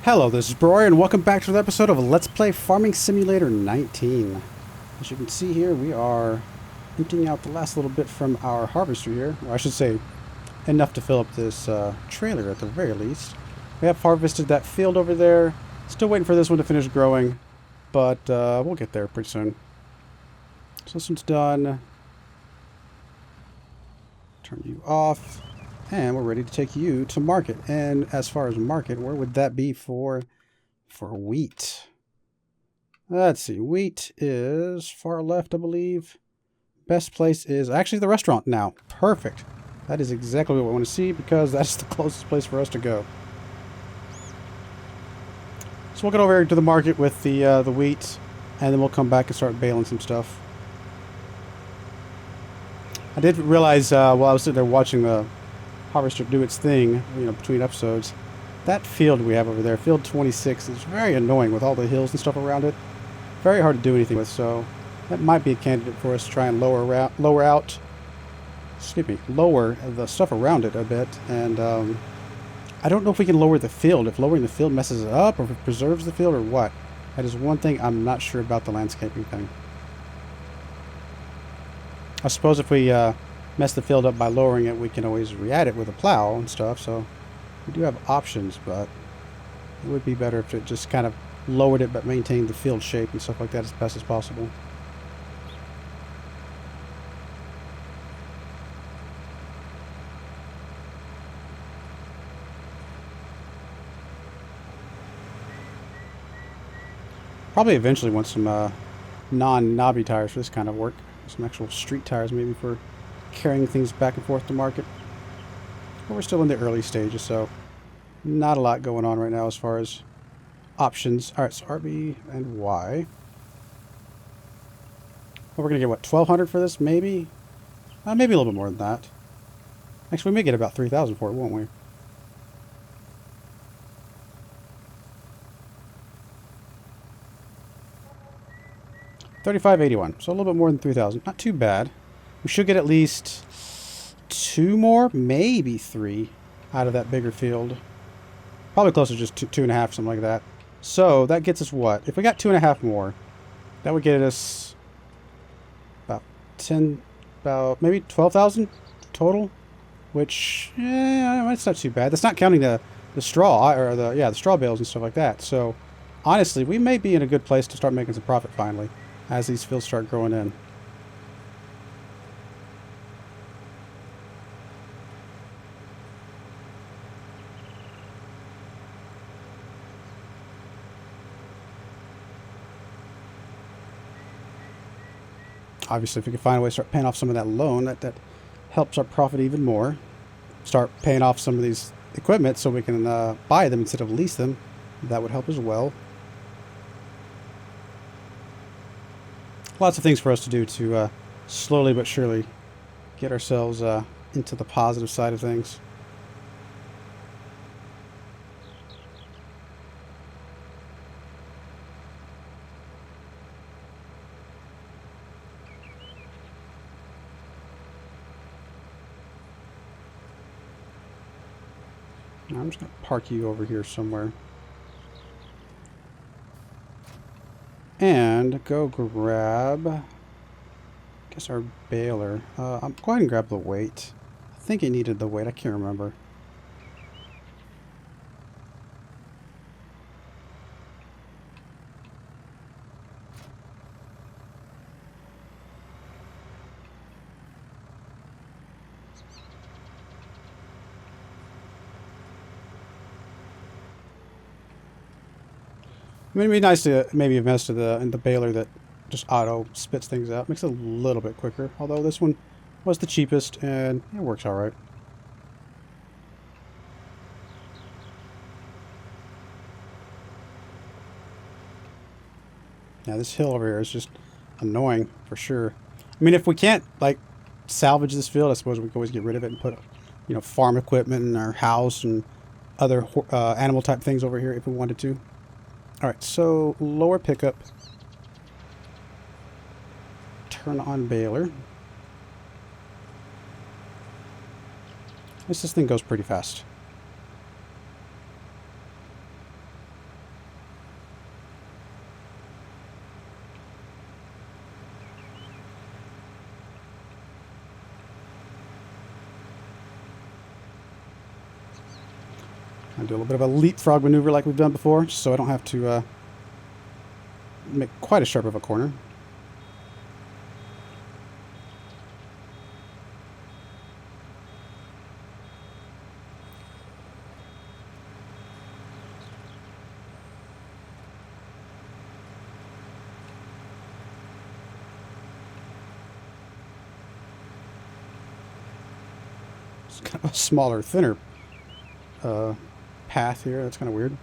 Hello, this is Broyar, and welcome back to another episode of Let's Play Farming Simulator 19. As you can see here, we are emptying out the last little bit from our harvester here. Or I should say, enough to fill up this trailer at the very least. We have harvested that field over there. Still waiting for this one to finish growing, but we'll get there pretty soon. So this one's done. Turn you off. And we're ready to take you to market. And as far as market, where would that be for wheat? Let's see. Wheat is far left, I believe. Best place is actually the restaurant now. Perfect. That is exactly what we want to see because that's the closest place for us to go. So we'll get over here to the market with the wheat, and then we'll come back and start baling some stuff. I did realize while I was sitting there watching the harvester do its thing, between episodes, that field we have over there, field 26, is very annoying with all the hills and stuff around it. Very hard to do anything with, so that might be a candidate for us to try and lower the stuff around it a bit. And I don't know if we can lower the field, if lowering the field messes it up, or if it preserves the field, or what. That is one thing I'm not sure about the landscaping thing. I suppose if we mess the field up by lowering it, we can always re-add it with a plow and stuff, so we do have options, but it would be better if it just kind of lowered it but maintained the field shape and stuff like that as best as possible. Probably eventually want some non-knobby tires for this kind of work. Some actual street tires maybe for carrying things back and forth to market. But we're still in the early stages, so not a lot going on right now as far as options. Alright, so RB and Y. Well, we're going to get, what, 1,200 for this, maybe? Maybe a little bit more than that. Actually, we may get about 3,000 for it, won't we? $35.81, so a little bit more than 3,000. Not too bad. We should get at least 2 more, maybe 3 out of that bigger field. Probably closer to just 2.5, something like that. So that gets us what? If we got 2.5 more, that would get us about maybe 12,000 total. Which, it's not too bad. That's not counting the straw or the straw bales and stuff like that. So honestly, we may be in a good place to start making some profit finally, as these fields start growing in. Obviously, if we can find a way to start paying off some of that loan, that helps our profit even more. Start paying off some of these equipment so we can buy them instead of lease them. That would help as well. Lots of things for us to do to slowly but surely get ourselves into the positive side of things. I'm just going to park you over here somewhere. And go grab, I guess, our baler. I'll go ahead and grab the weight. I think it needed the weight. I can't remember. I mean, it'd be nice to maybe invest in the baler that just auto spits things out. Makes it a little bit quicker. Although this one was the cheapest and it works all right. Yeah, this hill over here is just annoying for sure. I mean, if we can't like salvage this field, I suppose we could always get rid of it and put, farm equipment in our house and other animal type things over here if we wanted to. Alright, so lower pickup. Turn on baler. This thing goes pretty fast. Gonna do a little bit of a leapfrog maneuver like we've done before, just so I don't have to make quite as sharp of a corner. It's kind of a smaller, thinner path here. That's kind of weird.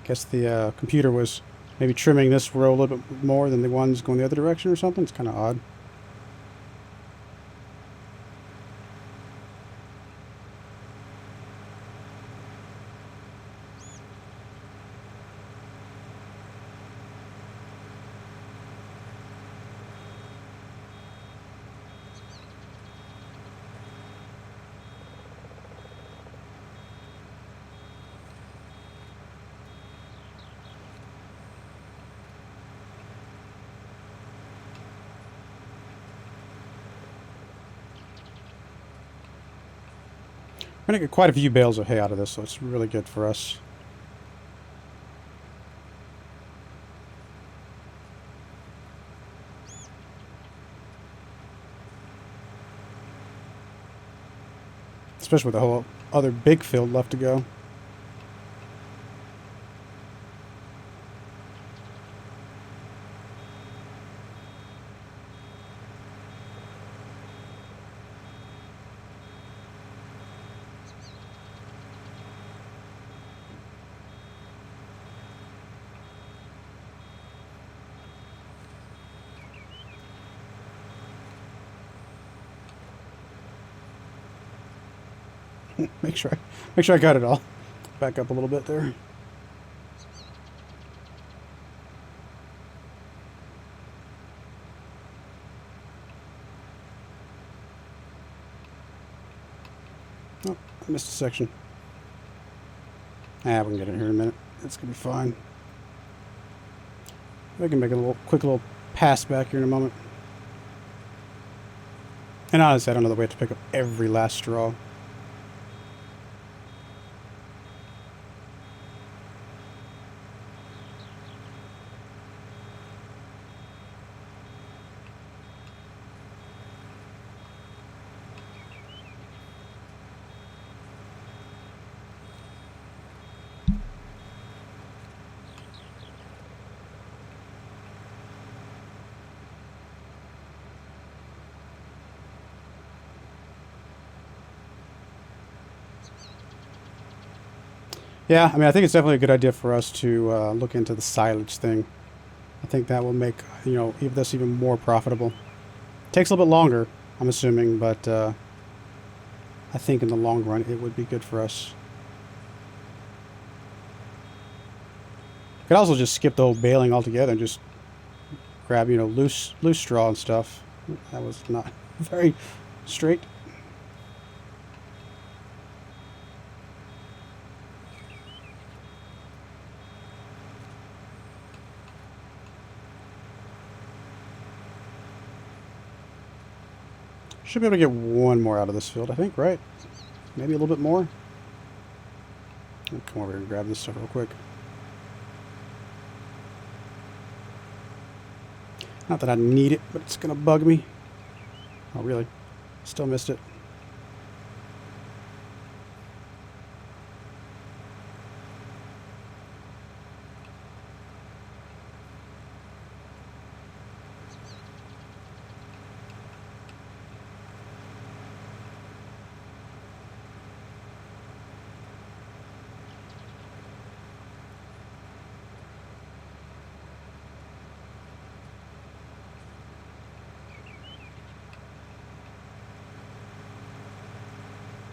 Guess the computer was maybe trimming this row a little bit more than the ones going the other direction or something. It's kind of odd. We're going to get quite a few bales of hay out of this, so it's really good for us. Especially with the whole other big field left to go. Make sure I got it all. Back up a little bit there. Oh, I missed a section. Ah, we can get it here in a minute. It's gonna be fine. I can make a quick little pass back here in a moment. And honestly, I don't know the way to pick up every last straw. Yeah, I mean, I think it's definitely a good idea for us to look into the silage thing. I think that will make, you know, this even more profitable. Takes a little bit longer, I'm assuming, but I think in the long run it would be good for us. Could also just skip the whole baling altogether and just grab, you know, loose straw and stuff. That was not very straight. Should be able to get one more out of this field, I think, right? Maybe a little bit more. I'll come over here and grab this stuff real quick. Not that I need it, but it's going to bug me. Oh, really? Still missed it.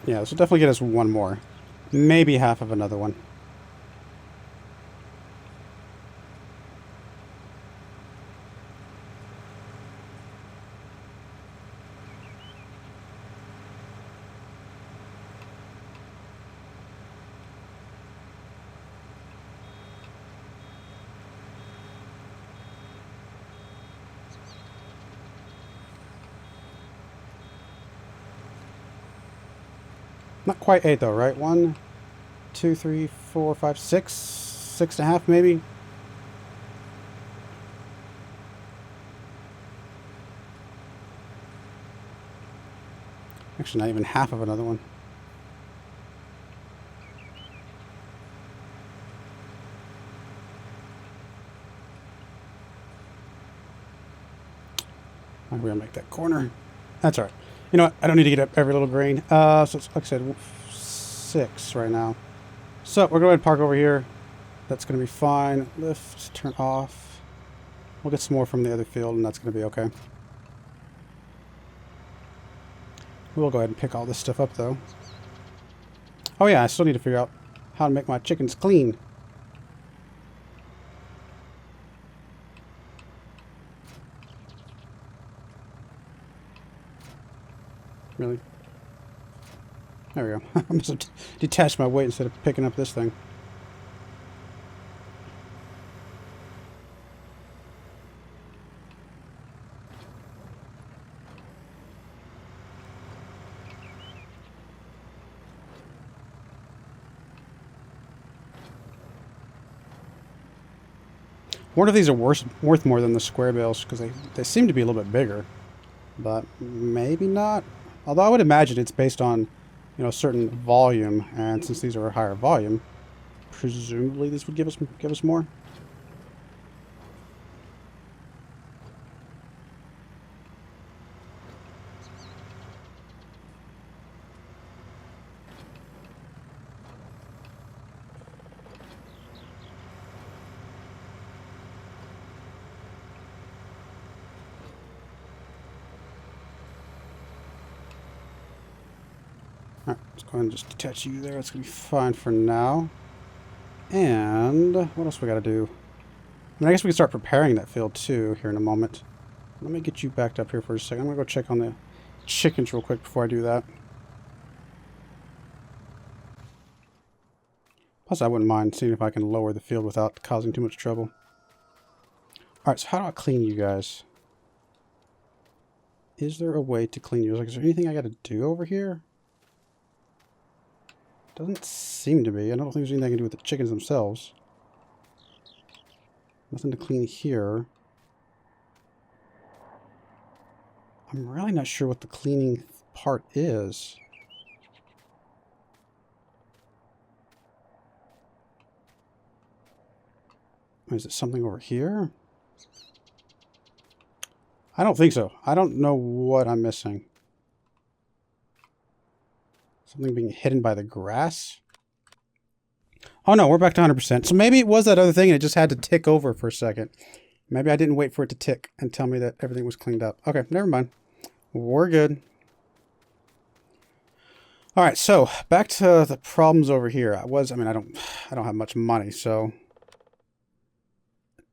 Yeah, this will definitely get us one more. Maybe half of another one. Not quite 8 though, right? 1, 2, 3, 4, 5, 6. 6.5 maybe. Actually, not even half of another one. We're gonna make that corner. That's all right. You know what? I don't need to get up every little grain. So it's, like I said, 6 right now. So we're going to go ahead and park over here. That's going to be fine. Lift, turn off. We'll get some more from the other field, and that's going to be okay. We'll go ahead and pick all this stuff up, though. Oh yeah, I still need to figure out how to make my chickens clean. Really? There we go. I must have detached my weight instead of picking up this thing. I wonder if these are worth more than the square bales, because they seem to be a little bit bigger. But maybe not. Although I would imagine it's based on, you know, a certain volume, and since these are a higher volume, presumably this would give us more. Alright, let's go ahead and just detach you there. It's going to be fine for now. And what else we got to do? I mean, I guess we can start preparing that field too here in a moment. Let me get you backed up here for a second. I'm going to go check on the chickens real quick before I do that. Plus, I wouldn't mind seeing if I can lower the field without causing too much trouble. Alright, so how do I clean you guys? Is there a way to clean you? Like, is there anything I got to do over here? Doesn't seem to be. I don't think there's anything I can do with the chickens themselves. Nothing to clean here. I'm really not sure what the cleaning part is. Is it something over here? I don't think so. I don't know what I'm missing. Something being hidden by the grass? Oh no, we're back to 100%. So maybe it was that other thing and it just had to tick over for a second. Maybe I didn't wait for it to tick and tell me that everything was cleaned up. Okay, never mind. We're good. Alright, so back to the problems over here. I don't have much money, so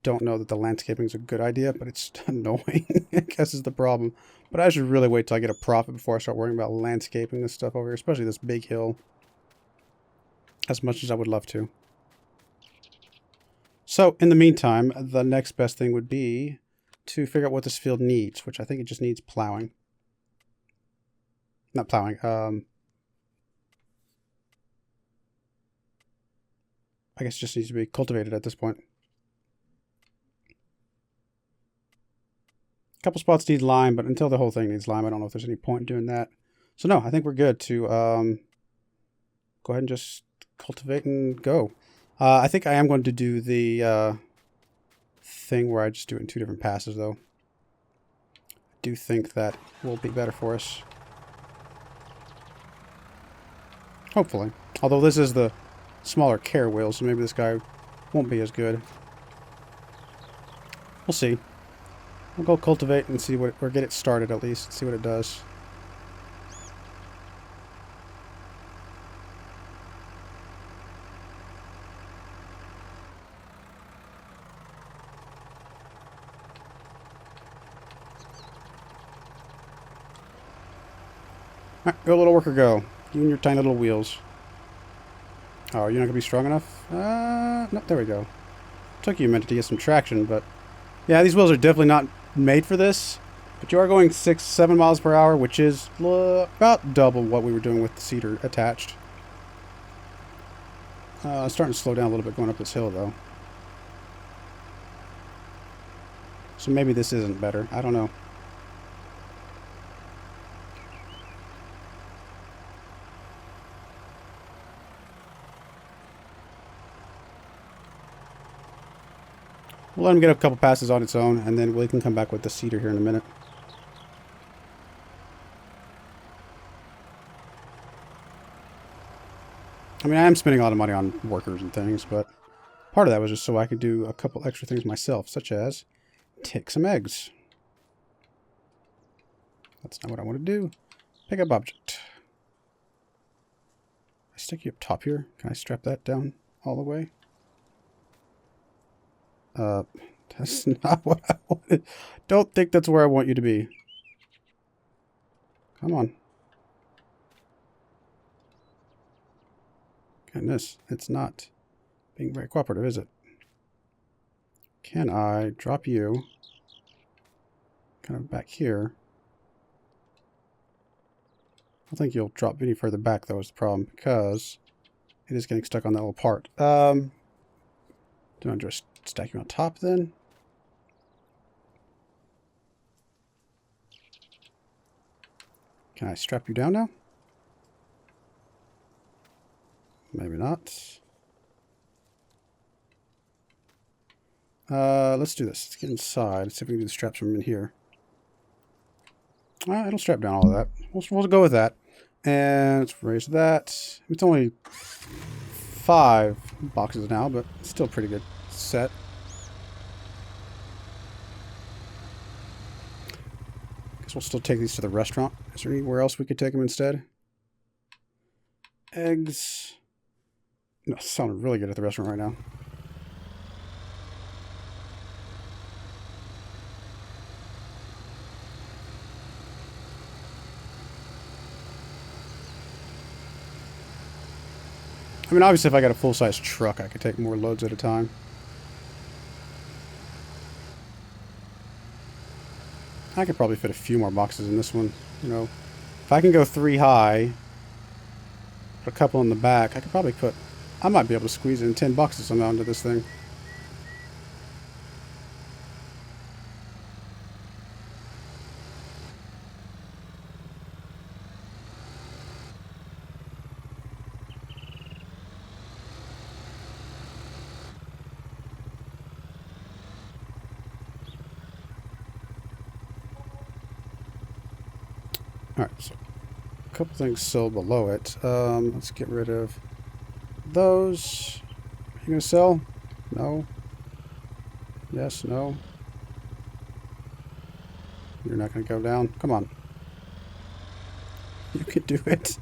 don't know that the landscaping is a good idea, but it's annoying, I guess is the problem. But I should really wait till I get a profit before I start worrying about landscaping this stuff over here, especially this big hill. As much as I would love to. So, in the meantime, the next best thing would be to figure out what this field needs, which I think it just needs plowing. Not plowing, I guess it just needs to be cultivated at this point. A couple spots need lime, but until the whole thing needs lime, I don't know if there's any point in doing that. So no, I think we're good to go ahead and just cultivate and go. I think I am going to do the thing where I just do it in 2 different passes, though. I do think that will be better for us. Hopefully. Although this is the smaller care wheel, so maybe this guy won't be as good. We'll see. We'll go cultivate and see what, or get it started at least, see what it does. Alright, go little worker, go. You and your tiny little wheels. Oh, you're not going to be strong enough? No, there we go. Took you a minute to get some traction, but... Yeah, these wheels are definitely not made for this. But you are going 6-7 miles per hour, which is about double what we were doing with the cedar attached. It's starting to slow down a little bit going up this hill, though. So maybe this isn't better. I don't know. We'll let him get a couple passes on its own, and then we can come back with the cedar here in a minute. I mean, I am spending a lot of money on workers and things, but part of that was just so I could do a couple extra things myself, such as take some eggs. That's not what I want to do. Pick up object. I stick you up top here. Can I strap that down all the way? That's not what I wanted. Don't think that's where I want you to be. Come on. Goodness, it's not being very cooperative, is it? Can I drop you kind of back here? I don't think you'll drop any further back, though, is the problem, because it is getting stuck on that little part. Do I just stack you on top, then? Can I strap you down now? Maybe not. Let's do this. Let's get inside. Let's see if we can do the straps from in here. It'll strap down all of that. We'll go with that. And let's raise that. It's only 5 boxes now, but still pretty good set. Guess we'll still take these to the restaurant. Is there anywhere else we could take them instead? Eggs. No, sounding really good at the restaurant right now. I mean, obviously, if I got a full-size truck, I could take more loads at a time. I could probably fit a few more boxes in this one. You know, if I can go 3 high, put a couple in the back, I could probably put... I might be able to squeeze in 10 boxes somehow into this thing. Alright, so a couple things still below it. Let's get rid of those. Are you going to sell? No. Yes, no. You're not going to go down? Come on. You could do it.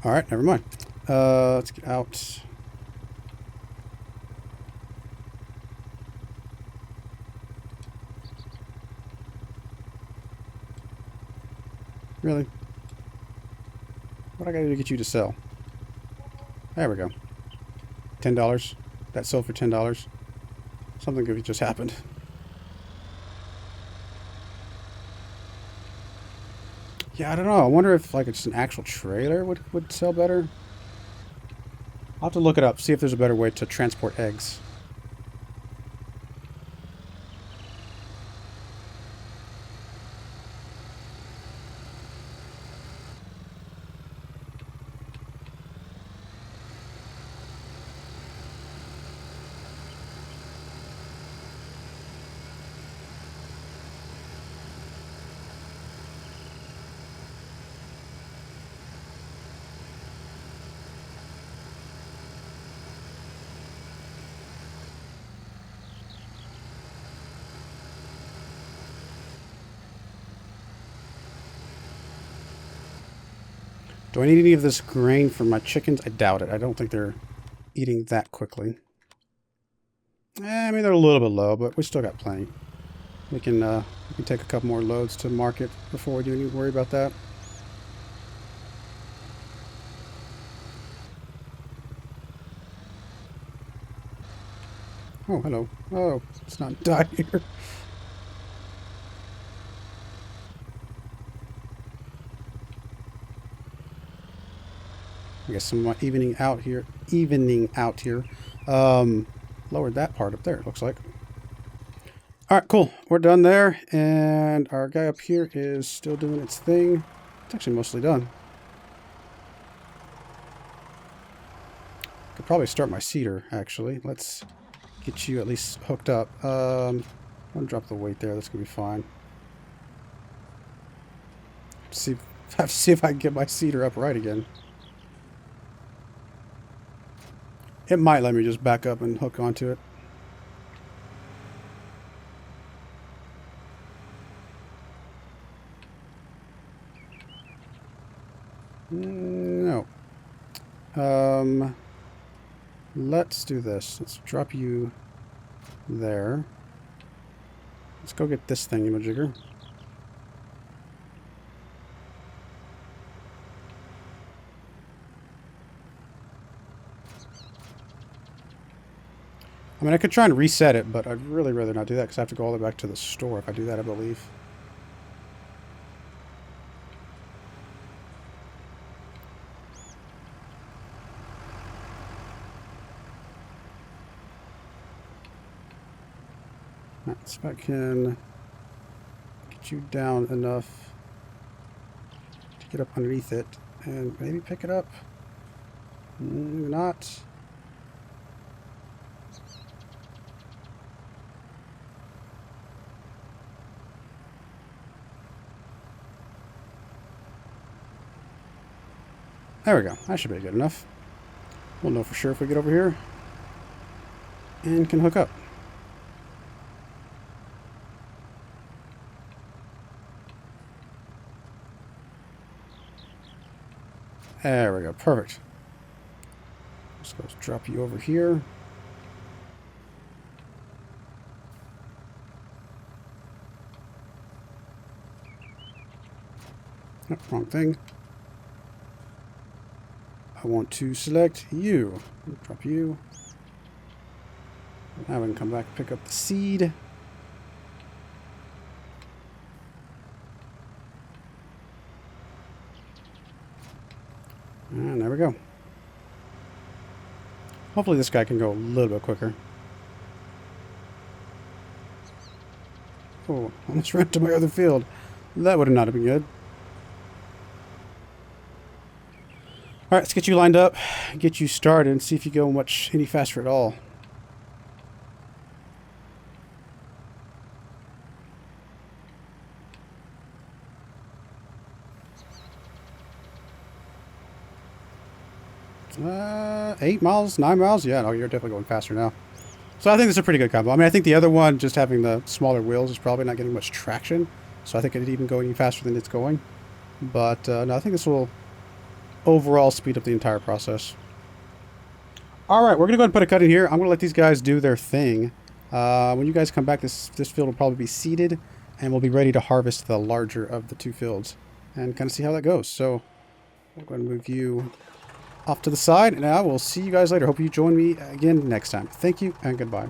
Alright, never mind. Let's get out. Really? What I gotta do to get you to sell? There we go. $10. That sold for $10. Something good just happened. Yeah, I don't know. I wonder if like it's an actual trailer would sell better. I'll have to look it up, see if there's a better way to transport eggs. Do I need any of this grain for my chickens? I doubt it. I don't think they're eating that quickly. I mean, they're a little bit low, but we still got plenty. We can take a couple more loads to market before we do need to worry about that. Oh, hello. Oh, it's not die here. I guess some evening out here. Lowered that part up there, it looks like. Alright, cool. We're done there. And our guy up here is still doing its thing. It's actually mostly done. Could probably start my cedar, actually. Let's get you at least hooked up. I'm going to drop the weight there. That's going to be fine. Have to see if I can get my cedar upright again. It might let me just back up and hook onto it. No. Let's do this. Let's drop you there. Let's go get this thing, jigger. I mean, I could try and reset it, but I'd really rather not do that because I have to go all the way back to the store if I do that, I believe. Alright, so if I can get you down enough to get up underneath it and maybe pick it up. Maybe not. There we go. That should be good enough. We'll know for sure if we get over here and can hook up. There we go. Perfect. Let's drop you over here. Oh, wrong thing. I want to select you. Drop you. Now we can come back and pick up the seed. And there we go. Hopefully this guy can go a little bit quicker. Oh, almost ran to my other field. That would have not been good. Alright, let's get you lined up, get you started, and see if you go any faster at all. Eight miles, 9 miles? Yeah, no, you're definitely going faster now. So I think this is a pretty good combo. I mean, I think the other one, just having the smaller wheels, is probably not getting much traction. So I think it'd even go any faster than it's going. But no, I think this will overall speed up the entire process. Alright, we're going to go ahead and put a cut in here. I'm going to let these guys do their thing. When you guys come back, this field will probably be seeded, and we'll be ready to harvest the larger of the two fields and kind of see how that goes. So we'll go ahead and move you off to the side, and I will see you guys later. Hope you join me again next time. Thank you, and goodbye.